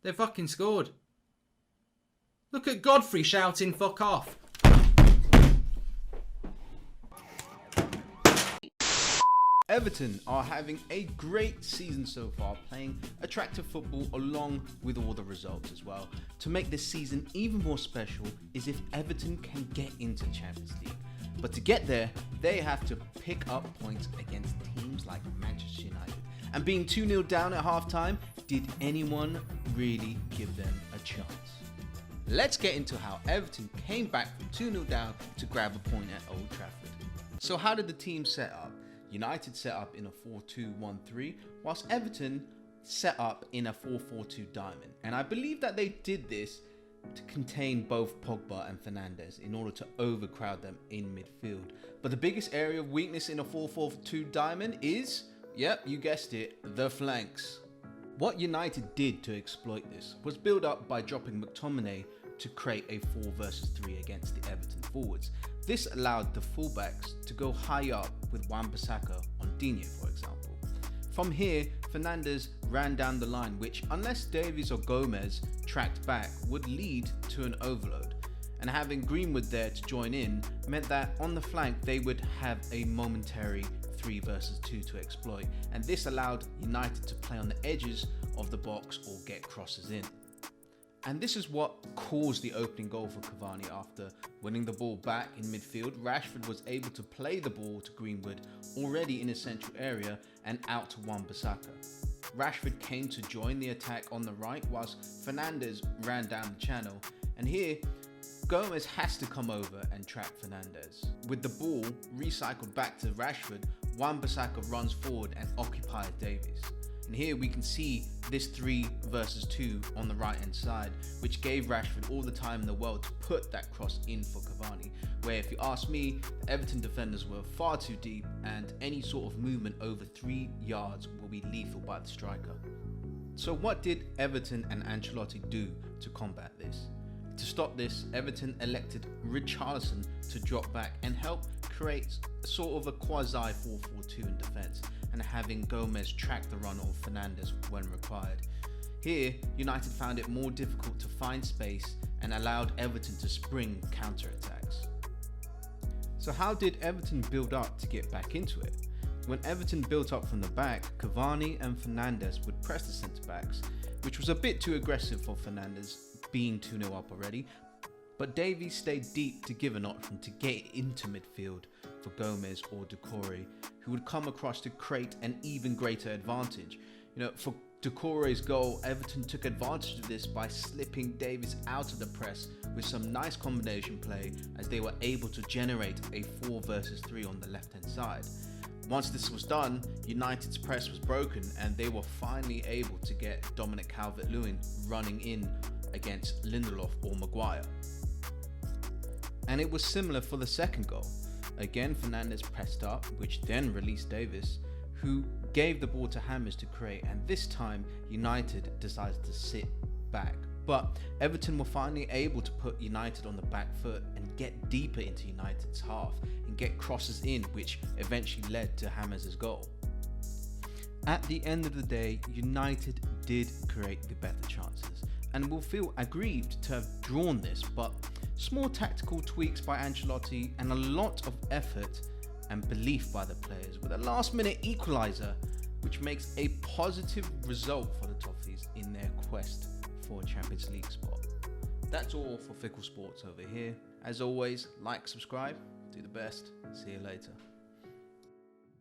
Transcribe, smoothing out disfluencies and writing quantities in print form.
They fucking scored. Look at Godfrey shouting fuck off. Everton are having a great season so far, playing attractive football along with all the results as well. To make this season even more special is if Everton can get into Champions League. But to get there, they have to pick up points against teams like Manchester United. And being 2-0 down at halftime, did anyone really give them a chance? Let's get into how Everton came back from 2-0 down to grab a point at Old Trafford. So how did the team set up? United set up in a 4-2-1-3, whilst Everton set up in a 4-4-2 diamond. And I believe that they did this to contain both Pogba and Fernandes in order to overcrowd them in midfield. But the biggest area of weakness in a 4-4-2 diamond is, yep, you guessed it, the flanks. What United did to exploit this was build up by dropping McTominay to create a 4 versus 3 against the Everton forwards. This allowed the fullbacks to go high up with Wan-Bissaka on Digne, for example. From here, Fernandes ran down the line, which, unless Davies or Gomez tracked back, would lead to an overload. And having Greenwood there to join in meant that on the flank they would have a momentary 3 versus 2 to exploit, and this allowed United to play on the edges of the box or get crosses in. And this is what caused the opening goal for Cavani. After winning the ball back in midfield, Rashford was able to play the ball to Greenwood already in his central area and out to Wan-Bissaka. Rashford came to join the attack on the right whilst Fernandes ran down the channel, and here Gomez has to come over and trap Fernandes. With the ball recycled back to Rashford, Wan-Bissaka runs forward and occupies Davies. And here we can see this 3 versus 2 on the right hand side, which gave Rashford all the time in the world to put that cross in for Cavani, where if you ask me, the Everton defenders were far too deep and any sort of movement over 3 yards will be lethal by the striker. So what did Everton and Ancelotti do to combat this? To stop this, Everton elected Richarlison to drop back and help create sort of a quasi 4-4-2 in defence, and having Gomez track the run of Fernandes when required. Here, United found it more difficult to find space and allowed Everton to spring counter-attacks. So how did Everton build up to get back into it? When Everton built up from the back, Cavani and Fernandes would press the centre-backs, which was a bit too aggressive for Fernandes, being 2-0 up already, but Davies stayed deep to give an option to get into midfield for Gomez or Doucouré, who would come across to create an even greater advantage. For Doucouré's goal, Everton took advantage of this by slipping Davies out of the press with some nice combination play, as they were able to generate a 4 versus 3 on the left hand side. Once this was done, United's press was broken and they were finally able to get Dominic Calvert-Lewin running in against Lindelof or Maguire. And it was similar for the second goal. Again, Fernandes pressed up, which then released Davies, who gave the ball to James to create, and this time United decided to sit back. But Everton were finally able to put United on the back foot and get deeper into United's half and get crosses in, which eventually led to James' goal. At the end of the day, United did create the better chances and will feel aggrieved to have drawn this, but small tactical tweaks by Ancelotti and a lot of effort and belief by the players with a last minute equaliser, which makes a positive result for the Toffees in their quest for a Champions League spot. That's all for Fickle Sports over here. As always, like, subscribe, do the best. See you later.